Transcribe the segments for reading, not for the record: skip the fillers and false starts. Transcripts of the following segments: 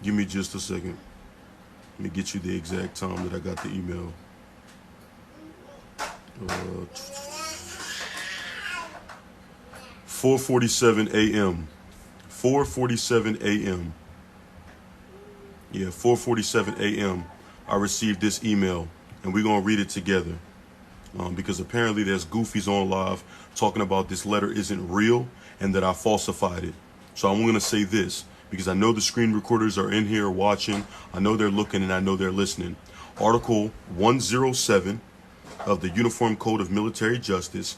Give me just a second. Let me get you the exact time that I got the email. 4:47 a.m. 4:47 a.m. Yeah, 4:47 a.m. I received this email, and we're gonna read it together. Because apparently there's goofies on live talking about this letter isn't real and that I falsified it. So I'm going to say this because I know the screen recorders are in here watching. I know they're looking and I know they're listening. Article 107 of the Uniform Code of Military Justice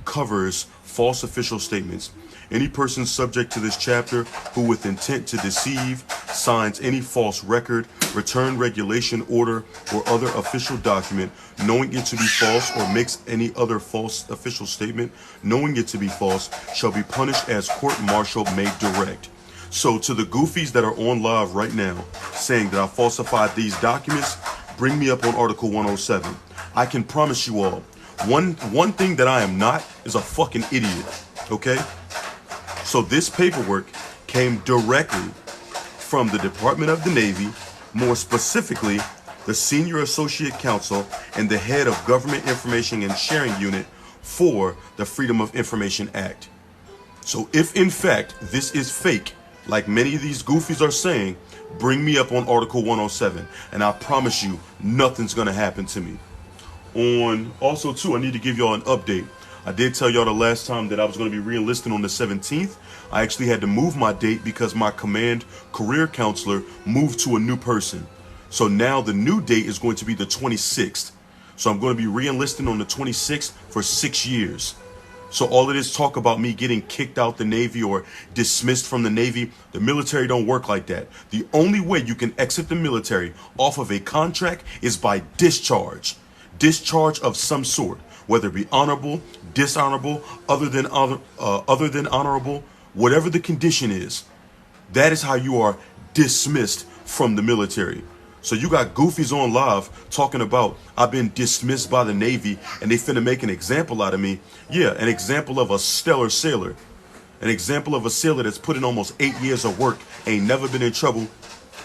covers false official statements. Any person subject to this chapter who with intent to deceive signs any false record, return, regulation, order, or other official document knowing it to be false or makes any other false official statement knowing it to be false shall be punished as court-martial may direct. So to the goofies that are on live right now saying that I falsified these documents, bring me up on Article 107. I can promise you all, one thing that I am not is a fucking idiot, okay? So this paperwork came directly from the Department of the Navy, more specifically, the Senior Associate Counsel and the head of Government Information and Sharing Unit for the Freedom of Information Act. So if in fact this is fake, like many of these goofies are saying, bring me up on Article 107, and I promise you nothing's gonna happen to me. Also too, I need to give y'all an update. I did tell y'all the last time that I was going to be re-enlisting on the 17th. I actually had to move my date because my command career counselor moved to a new person. So now the new date is going to be the 26th. So I'm going to be re-enlisting on the 26th for 6 years. So all of this talk about me getting kicked out the Navy or dismissed from the Navy, the military don't work like that. The only way you can exit the military off of a contract is by discharge. Discharge of some sort, whether it be honorable, dishonorable, other than honorable, whatever the condition is, that is how you are dismissed from the military. So you got goofies on live talking about I've been dismissed by the Navy and they finna make an example out of me. Yeah, an example of a stellar sailor. An example of a sailor that's put in almost 8 years of work, ain't never been in trouble,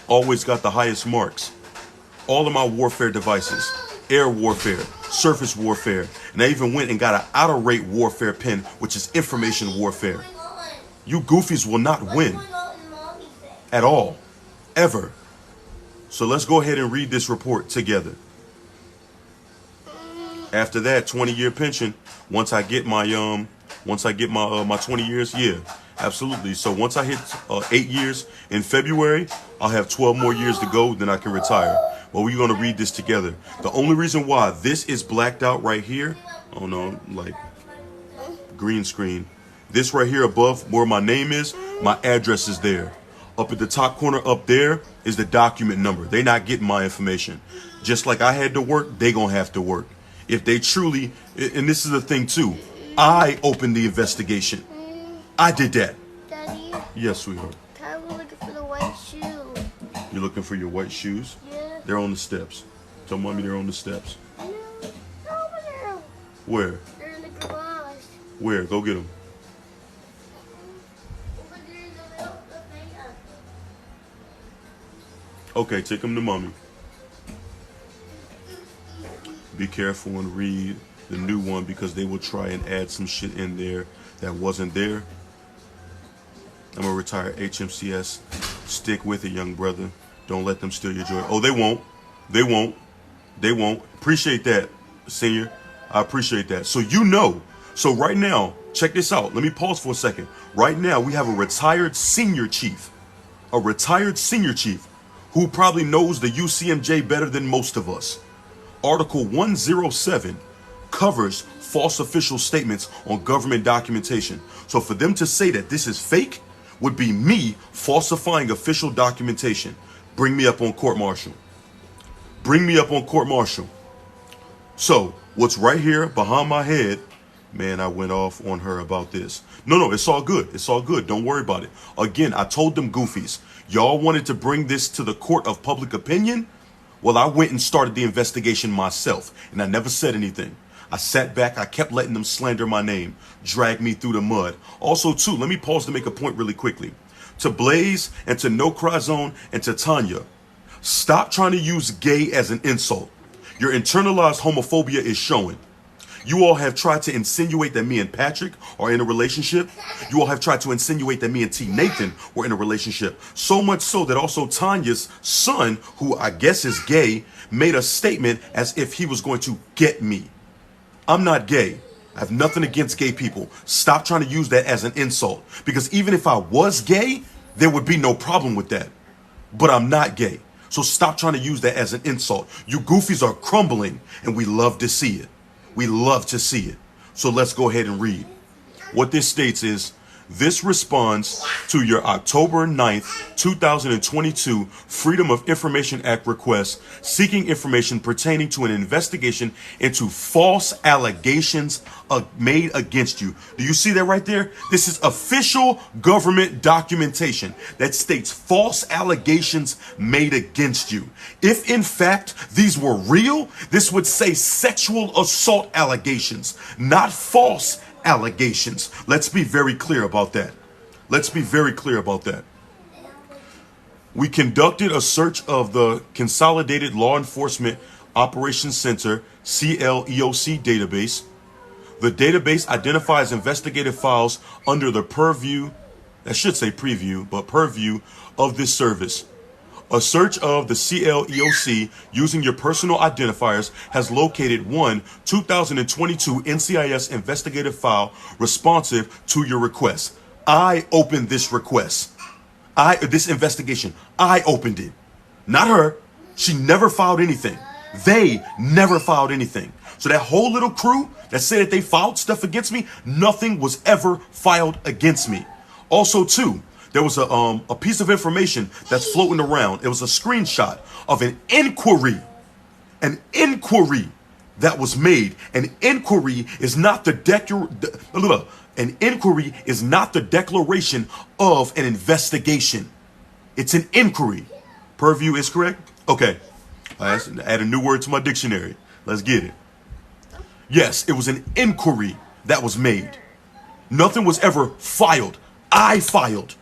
always got the highest marks. All of my warfare devices, air warfare, surface warfare, and I even went and got an outer rate warfare pin, which is information warfare. You goofies will not win at all, ever. So let's go ahead and read this report together. After that, 20-year pension. Once I get my 20 years, yeah, absolutely. So once I hit 8 years in February, I'll have 12 more years to go. Then I can retire. Well, we're going to read this together. The only reason why this is blacked out right here, oh no, like green screen. This right here above where my name is, my address is there. Up at the top corner up there is the document number. They're not getting my information. Just like I had to work, they gonna have to work. If they truly, and this is the thing too, I opened the investigation. I did that. Daddy? Yes, sweetheart. I'm looking for the white shoe. You're looking for your white shoes? Yeah. They're on the steps. Tell mommy they're on the steps. No, over there. Where? They're in the garage. Where? Go get them. Over there in the middle of the van. Okay, take them to mommy. Be careful and read the new one because they will try and add some shit in there that wasn't there. I'm a retired HMCS. Stick with it, young brother. Don't let them steal your joy. Oh, they won't. They won't. They won't. Appreciate that, senior. I appreciate that. So you know. So right now, check this out. Let me pause for a second. Right now, we have a retired senior chief. A retired senior chief who probably knows the UCMJ better than most of us. Article 107 covers false official statements on government documentation. So for them to say that this is fake would be me falsifying official documentation. Bring me up on court-martial. Bring me up on court-martial. So what's right here behind my head, man, I went off on her about this. No, it's all good. It's all good. Don't worry about it. Again, I told them goofies, y'all wanted to bring this to the court of public opinion? Well, I went and started the investigation myself, and I never said anything. I sat back, I kept letting them slander my name, drag me through the mud. Also, too, let me pause to make a point really quickly. To Blaze and to No Cry Zone and to Tanya, stop trying to use gay as an insult. Your internalized homophobia is showing. You all have tried to insinuate that me and Patrick are in a relationship. You all have tried to insinuate that me and T. Nathan were in a relationship. So much so that also Tanya's son, who I guess is gay, made a statement as if he was going to get me. I'm not gay. I have nothing against gay people. Stop trying to use that as an insult. Because even if I was gay, there would be no problem with that. But I'm not gay. So stop trying to use that as an insult. You goofies are crumbling, and we love to see it. We love to see it. So let's go ahead and read. What this states is, this responds to your October 9th, 2022 Freedom of Information Act request seeking information pertaining to an investigation into false allegations made against you. Do you see that right there? This is official government documentation that states false allegations made against you. If in fact these were real, this would say sexual assault allegations, not false allegations. Let's be very clear about that. Let's be very clear about that. We conducted a search of the Consolidated Law Enforcement Operations Center CLEOC database. The database identifies investigative files under the purview, I should say preview, but purview of this service. A search of the CLEOC using your personal identifiers has located one 2022 NCIS investigative file responsive to your request. I opened this request. This investigation. I opened it. Not her. She never filed anything. They never filed anything. So that whole little crew that said that they filed stuff against me, nothing was ever filed against me. Also, too, there was a piece of information that's floating around. It was a screenshot of an inquiry that was made. An inquiry is not the declaration of an investigation. It's an inquiry. Purview is correct? Okay. I add a new word to my dictionary. Let's get it. Yes, it was an inquiry that was made. Nothing was ever filed. I filed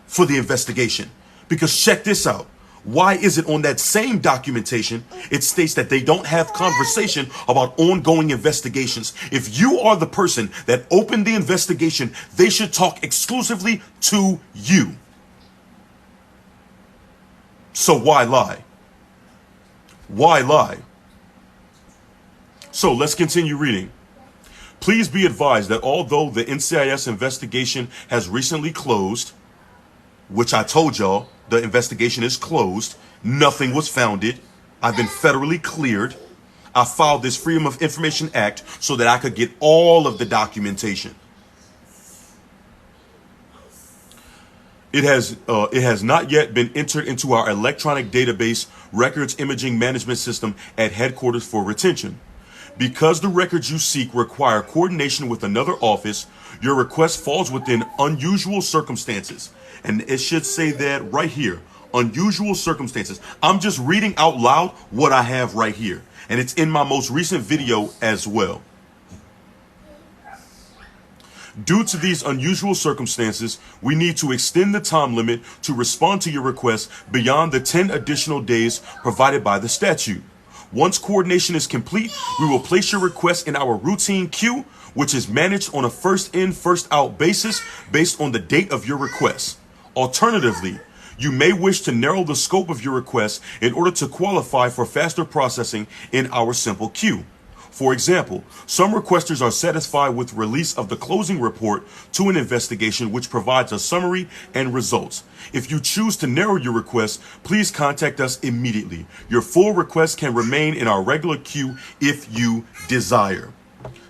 for the investigation. Because check this out. Why is it on that same documentation, it states that they don't have conversation about ongoing investigations? If you are the person that opened the investigation, they should talk exclusively to you. So why lie? Why lie? So let's continue reading. Please be advised that although the NCIS investigation has recently closed, which I told y'all, the investigation is closed. Nothing was founded. I've been federally cleared. I filed this Freedom of Information Act so that I could get all of the documentation. It has not yet been entered into our electronic database records imaging management system at headquarters for retention. Because the records you seek require coordination with another office, your request falls within unusual circumstances. And it should say that right here, unusual circumstances. I'm just reading out loud what I have right here. And it's in my most recent video as well. Due to these unusual circumstances, we need to extend the time limit to respond to your request beyond the 10 additional days provided by the statute. Once coordination is complete, we will place your request in our routine queue, which is managed on a first in, first out basis based on the date of your request. Alternatively, you may wish to narrow the scope of your request in order to qualify for faster processing in our simple queue. For example, some requesters are satisfied with release of the closing report to an investigation which provides a summary and results. If you choose to narrow your request, please contact us immediately. Your full request can remain in our regular queue if you desire.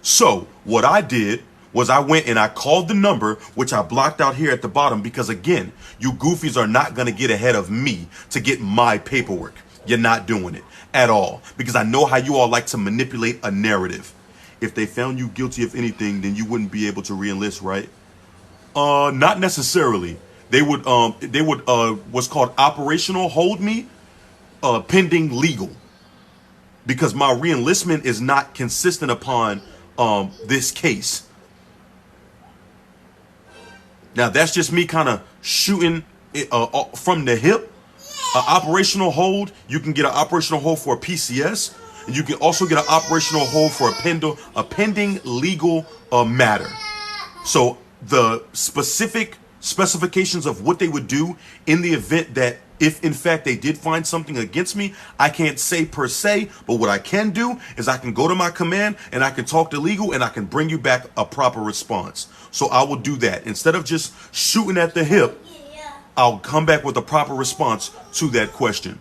So what I did was I went and I called the number, which I blocked out here at the bottom, because again, you goofies are not going to get ahead of me to get my paperwork. You're not doing it at all, because I know how you all like to manipulate a narrative. If they found you guilty of anything, then you wouldn't be able to re-enlist, right? Not necessarily. They would what's called operational hold me, pending legal, because my re-enlistment is not consistent upon this case. Now that's just me kind of shooting from the hip, an operational hold. You can get an operational hold for a PCS, and you can also get an operational hold for a pending legal matter. So the specific specifications of what they would do in the event that if in fact they did find something against me, I can't say per se, but what I can do is I can go to my command and I can talk to legal and I can bring you back a proper response. So I will do that. Instead of just shooting at the hip, I'll come back with a proper response to that question.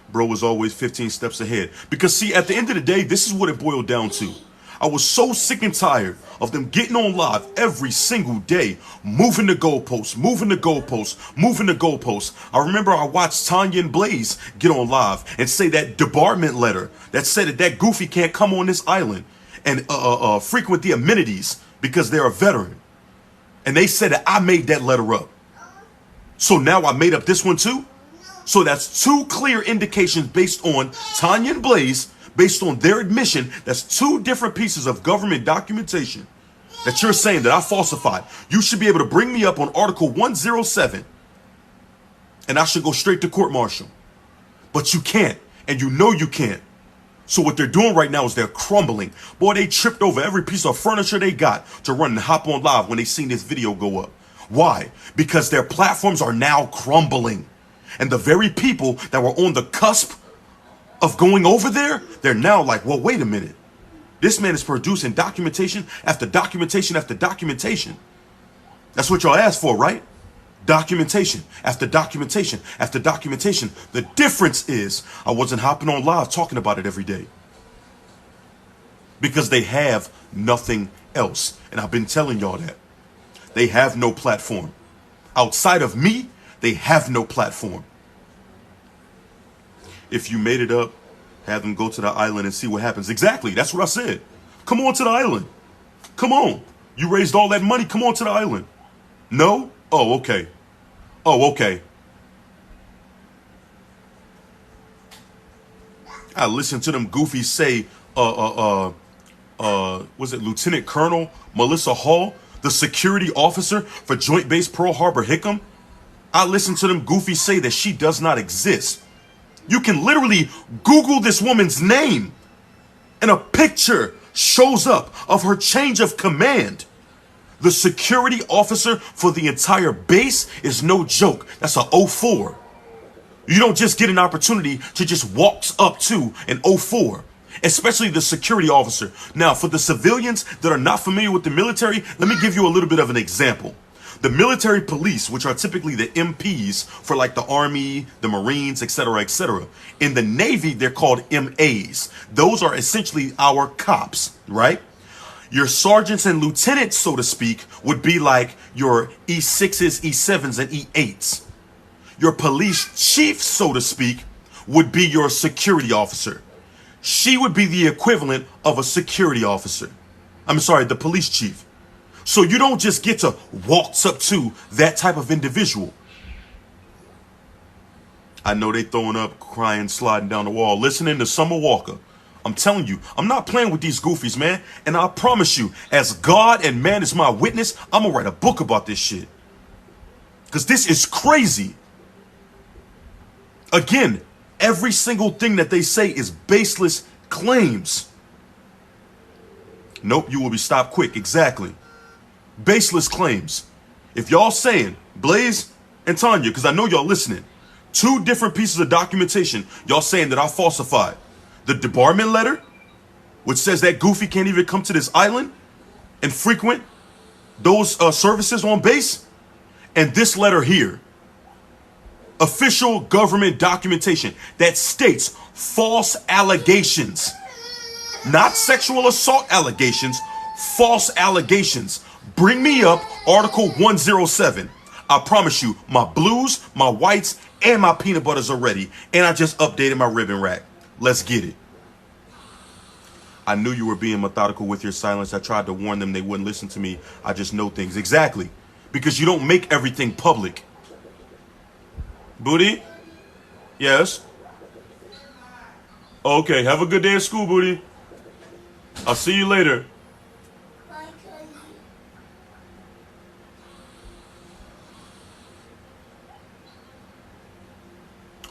Bro was always 15 steps ahead. Because see, at the end of the day, this is what it boiled down to. I was so sick and tired of them getting on live every single day, moving the goalposts, moving the goalposts, moving the goalposts. I remember I watched Tanya and Blaze get on live and say that debarment letter that said that goofy can't come on this island and frequent the amenities because they're a veteran. And they said that I made that letter up. So now I made up this one too? So that's two clear indications based on Tanya and Blaze, based on their admission. That's two different pieces of government documentation that you're saying that I falsified. You should be able to bring me up on Article 107 and I should go straight to court-martial. But you can't, and you know you can't. So what they're doing right now is they're crumbling. Boy, they tripped over every piece of furniture they got to run and hop on live when they seen this video go up. Why? Because their platforms are now crumbling. And the very people that were on the cusp of going over there, they're now like, well, wait a minute. This man is producing documentation after documentation after documentation. That's what y'all asked for, right? Documentation after documentation after documentation. The difference is I wasn't hopping on live talking about it every day. Because they have nothing else. And I've been telling y'all that. They have no platform. Outside of me, they have no platform. If you made it up, have them go to the island and see what happens. Exactly. That's what I said. Come on to the island. Come on. You raised all that money. Come on to the island. No? Oh, okay. Oh, okay. I listened to them goofies say, was it Lieutenant Colonel Melissa Hall, the security officer for Joint Base Pearl Harbor Hickam? I listened to them goofies say that she does not exist. You can literally Google this woman's name and a picture shows up of her change of command. The security officer for the entire base is no joke. That's a 04. You don't just get an opportunity to just walk up to an 04, especially the security officer. Now, for the civilians that are not familiar with the military, let me give you a little bit of an example. The military police, which are typically the MPs for like the Army, the Marines, etc., etc. In the Navy, they're called MAs. Those are essentially our cops, right? Your sergeants and lieutenants, so to speak, would be like your E6s, E7s, and E8s. Your police chief, so to speak, would be your security officer. She would be the equivalent of a security officer. I'm sorry, the police chief. So you don't just get to waltz up to that type of individual. I know they throwing up, crying, sliding down the wall, listening to Summer Walker. I'm telling you, I'm not playing with these goofies, man. And I promise you, as God and man is my witness, I'm gonna write a book about this shit. Because this is crazy. Again, every single thing that they say is baseless claims. Nope, you will be stopped quick. Exactly. Baseless claims. If y'all saying, Blaze and Tanya, because I know y'all listening, two different pieces of documentation, y'all saying that I falsified. The debarment letter, which says that Goofy can't even come to this island and frequent those services on base, and this letter here. Official government documentation that states false allegations. Not sexual assault allegations, false allegations. Bring me up Article 107. I promise you, my blues, my whites, and my peanut butters are ready. And I just updated my ribbon rack. Let's get it. I knew you were being methodical with your silence. I tried to warn them they wouldn't listen to me. I just know things. Exactly. Because you don't make everything public. Booty? Yes? Okay, have a good day at school, Booty. I'll see you later.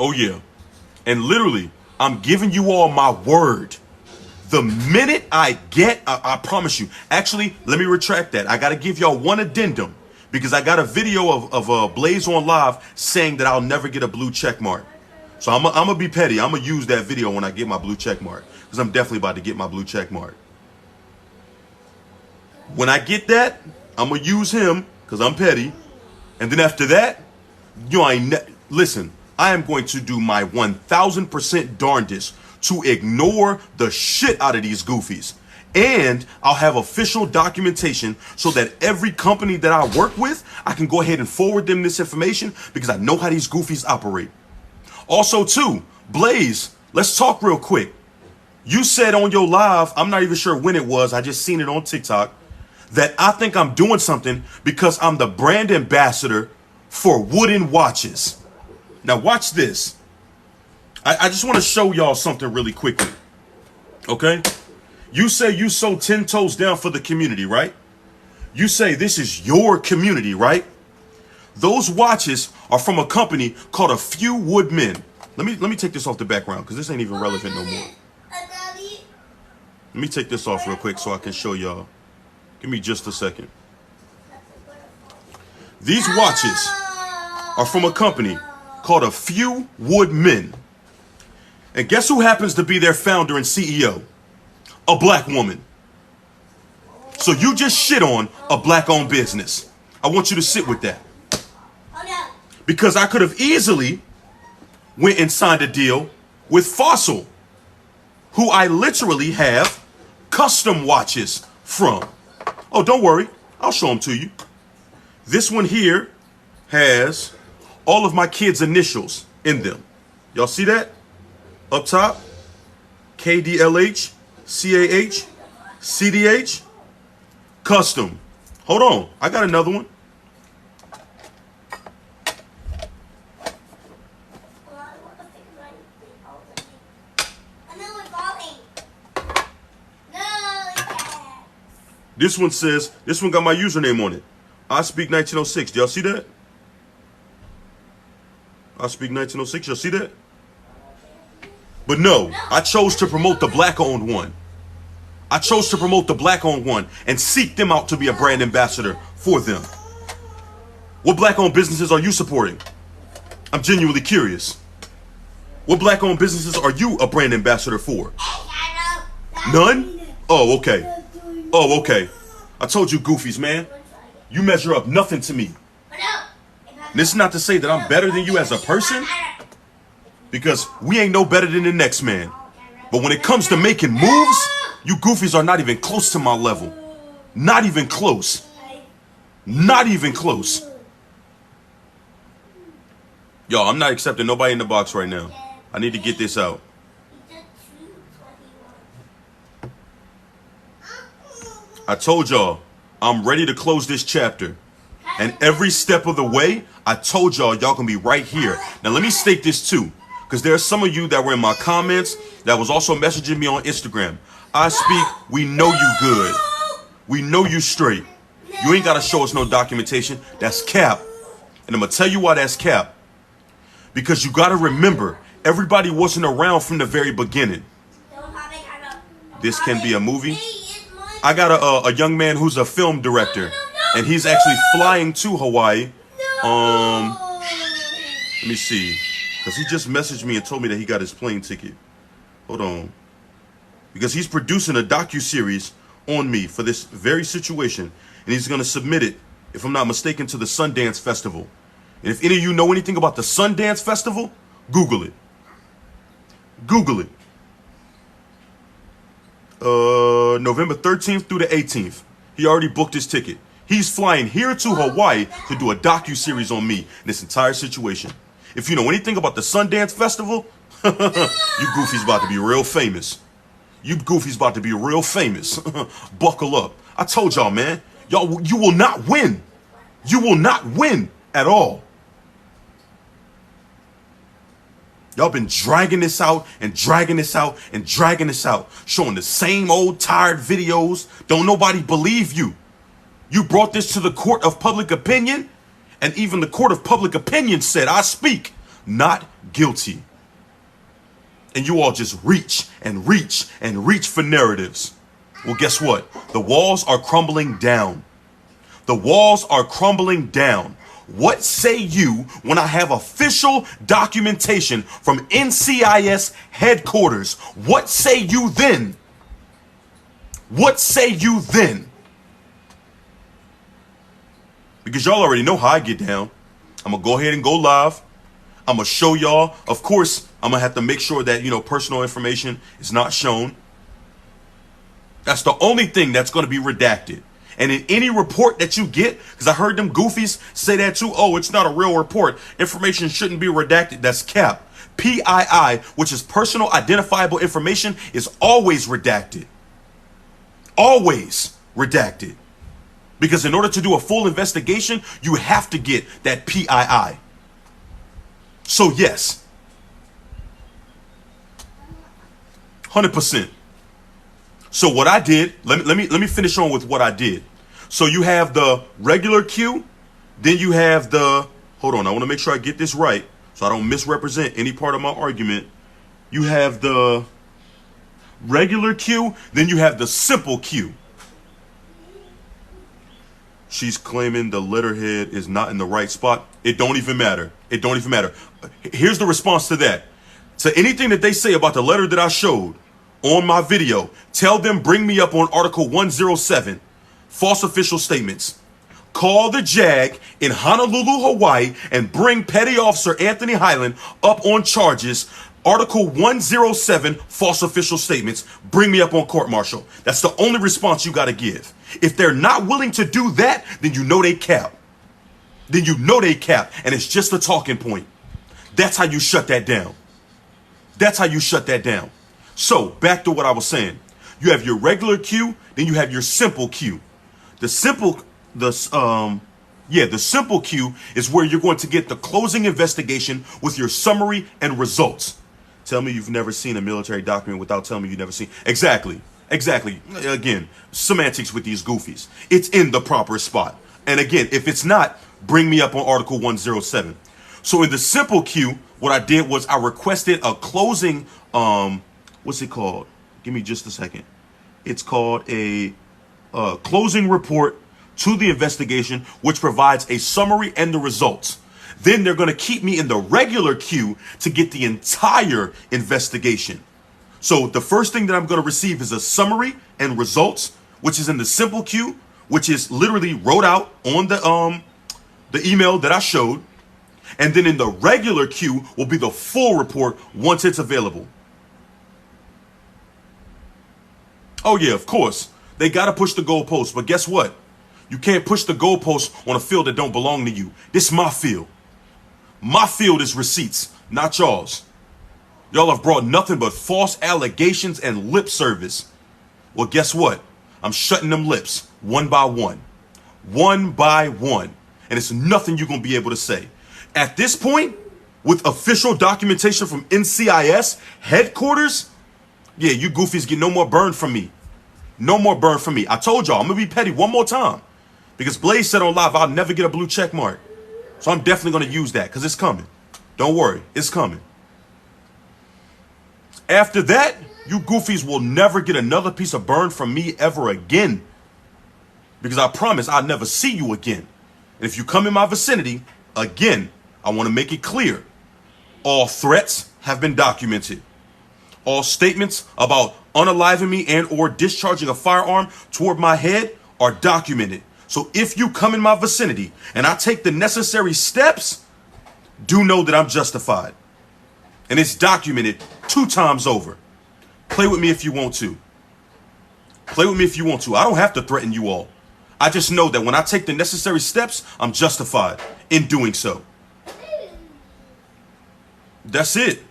Oh, yeah. And literally, I'm giving you all my word. The minute I get, I promise you. Actually, let me retract that. I got to give y'all one addendum because I got a video of Blaze on Live saying that I'll never get a blue check mark. So I'm going to be petty. I'm going to use that video when I get my blue check mark because I'm definitely about to get my blue check mark. When I get that, I'm going to use him because I'm petty. And then after that, listen, I am going to do my 1000% darndest to ignore the shit out of these goofies. And I'll have official documentation so that every company that I work with, I can go ahead and forward them this information because I know how these goofies operate. Also, too, Blaze, let's talk real quick. You said on your live, I'm not even sure when it was, I just seen it on TikTok, that I think I'm doing something because I'm the brand ambassador for wooden watches. Now watch this. I just want to show y'all something really quickly. Okay? You say you so 10 toes down for the community, right? You say this is your community, right? Those watches are from a company called A Few Wood Men. Let me take this off the background because this ain't even relevant no more. Let me take this off real quick so I can show y'all. Give me just a second. These watches are from a company called A Few Wood Men. And guess who happens to be their founder and CEO? A black woman. So you just shit on a black-owned business. I want you to sit with that. Because I could have easily went and signed a deal with Fossil, who I literally have custom watches from. Oh, don't worry. I'll show them to you. This one here has all of my kids' initials in them. Y'all see that? Up top, KDLH, CAH, CDH, custom. Hold on, I got another one. This one says, this one got my username on it. I speak 1906. Do y'all see that? I speak 1906. Y'all see that? But no, I chose to promote the black-owned one. I chose to promote the black-owned one and seek them out to be a brand ambassador for them. What black-owned businesses are you supporting? I'm genuinely curious. What black-owned businesses are you a brand ambassador for? None? Oh, okay. Oh, okay. I told you goofies, man. You measure up nothing to me. This is not to say that I'm better than you as a person, because we ain't no better than the next man. But when it comes to making moves, you goofies are not even close to my level. Not even close. Not even close. Yo, I'm not accepting nobody in the box right now. I need to get this out. I told y'all, I'm ready to close this chapter. And every step of the way, I told y'all can be right here. Now, let me state this too, because there are some of you that were in my comments that was also messaging me on Instagram. I speak, we know you good. We know you straight. You ain't got to show us no documentation. That's cap. And I'm going to tell you why that's cap. Because you got to remember, everybody wasn't around from the very beginning. This can be a movie. I got a young man who's a film director, and he's actually flying to Hawaii. Let me see, because he just messaged me and told me that he got his plane ticket. Hold on. Because he's producing a docuseries on me for this very situation, and he's going to submit it, if I'm not mistaken, to the Sundance Festival. And if any of you know anything about the Sundance Festival, Google it. Google it. November 13th through the 18th. He already booked his ticket. He's flying here to Hawaii to do a docu-series on me and this entire situation. If you know anything about the Sundance Festival, you goofies about to be real famous. You goofies about to be real famous. Buckle up. I told y'all, man. Y'all, you will not win. You will not win at all. Y'all been dragging this out and dragging this out and dragging this out, showing the same old tired videos. Don't nobody believe you. You brought this to the court of public opinion, and even the court of public opinion said, I speak not guilty. And you all just reach and reach and reach for narratives. Well, guess what? The walls are crumbling down. The walls are crumbling down. What say you when I have official documentation from NCIS headquarters? What say you then? What say you then? Because y'all already know how I get down. I'm going to go ahead and go live. I'm going to show y'all. Of course, I'm going to have to make sure that, personal information is not shown. That's the only thing that's going to be redacted. And in any report that you get, because I heard them goofies say that too, oh, it's not a real report. Information shouldn't be redacted. That's cap. PII, which is personal identifiable information, is always redacted. Always redacted. Because in order to do a full investigation, you have to get that PII. So yes, 100%. So what I did, let me finish on with what I did. So you have the regular queue, then you have the, hold on, I want to make sure I get this right so I don't misrepresent any part of my argument. You have the regular queue, then you have the simple queue. She's claiming the letterhead is not in the right spot. It don't even matter. It don't even matter. Here's the response to that. To anything that they say about the letter that I showed on my video, tell them bring me up on Article 107, false official statements. Call the JAG in Honolulu, Hawaii, and bring Petty Officer Anthony Highland up on charges. Article 107, false official statements. Bring me up on court-martial. That's the only response you got to give. If they're not willing to do that, then you know they cap. Then you know they cap, and it's just a talking point. That's how you shut that down. That's how you shut that down. So, back to what I was saying. You have your regular queue, then you have your simple queue. The simple queue is where you're going to get the closing investigation with your summary and results. Tell me you've never seen a military document without telling me you've never seen. Exactly. Again, semantics with these goofies. It's in the proper spot. And again, if it's not, bring me up on Article 107. So in the simple queue, what I did was I requested a closing, what's it called? Give me just a second. It's called a closing report to the investigation, which provides a summary and the results. Then they're going to keep me in the regular queue to get the entire investigation. So the first thing that I'm going to receive is a summary and results, which is in the simple queue, which is literally wrote out on the email that I showed. And then in the regular queue will be the full report once it's available. Oh yeah, of course. They got to push the goalposts, but guess what? You can't push the goalposts on a field that don't belong to you. This is my field. My field is receipts, not y'all's. Y'all have brought nothing but false allegations and lip service. Well, guess what? I'm shutting them lips one by one. One by one. And it's nothing you're going to be able to say. At this point, with official documentation from NCIS headquarters, yeah, you goofies get no more burn from me. No more burn from me. I told y'all, I'm going to be petty one more time. Because Blaze said on live, I'll never get a blue check mark. So I'm definitely going to use that because it's coming. Don't worry, it's coming. After that, you goofies will never get another piece of burn from me ever again. Because I promise I'll never see you again. And if you come in my vicinity, again, I want to make it clear. All threats have been documented. All statements about unaliving me and or discharging a firearm toward my head are documented. So if you come in my vicinity and I take the necessary steps, do know that I'm justified. And it's documented 2 times over. Play with me if you want to. Play with me if you want to. I don't have to threaten you all. I just know that when I take the necessary steps, I'm justified in doing so. That's it.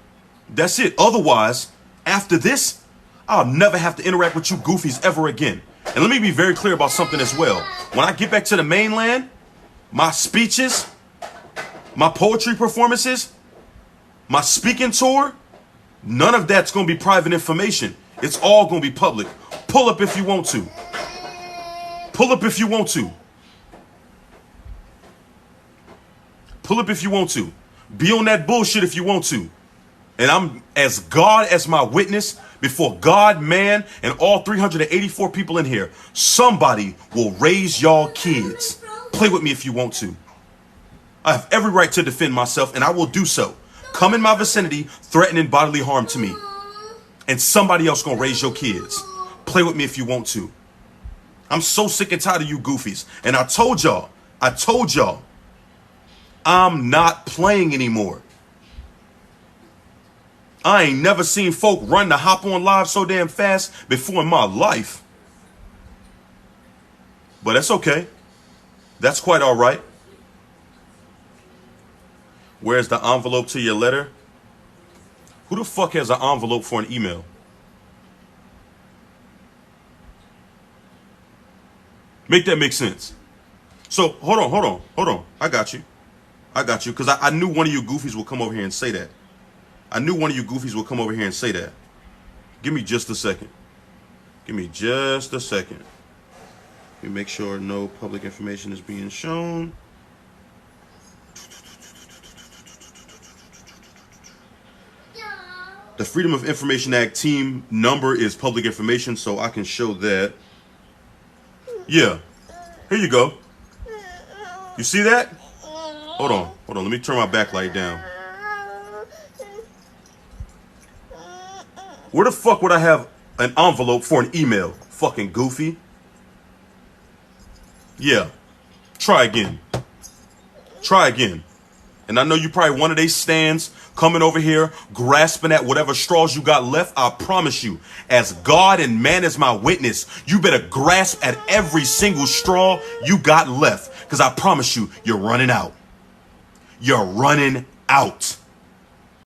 That's it. Otherwise, after this, I'll never have to interact with you goofies ever again. And let me be very clear about something as well. When I get back to the mainland, my speeches, my poetry performances, my speaking tour, none of that's going to be private information. It's all going to be public. Pull up if you want to. Pull up if you want to. Pull up if you want to. Be on that bullshit if you want to. And I'm as God as my witness before God, man, and all 384 people in here. Somebody will raise y'all kids. Play with me if you want to. I have every right to defend myself, and I will do so. Come in my vicinity, threatening bodily harm to me. And somebody else gonna raise your kids. Play with me if you want to. I'm so sick and tired of you goofies. And I told y'all, I'm not playing anymore. I ain't never seen folk run to hop on live so damn fast before in my life. But that's okay. That's quite all right. Where's the envelope to your letter? Who the fuck has an envelope for an email? Make that make sense. So hold on. I got you. Because I knew one of you goofies would come over here and say that. Give me just a second. Let me make sure no public information is being shown. The Freedom of Information Act team number is public information, so I can show that. Yeah. Here you go. You see that? Hold on. Let me turn my backlight down. Where the fuck would I have an envelope for an email? Fucking goofy. Yeah. Try again. And I know you probably one of they stands coming over here, grasping at whatever straws you got left. I promise you, as God and man as my witness, you better grasp at every single straw you got left. Because I promise you, you're running out.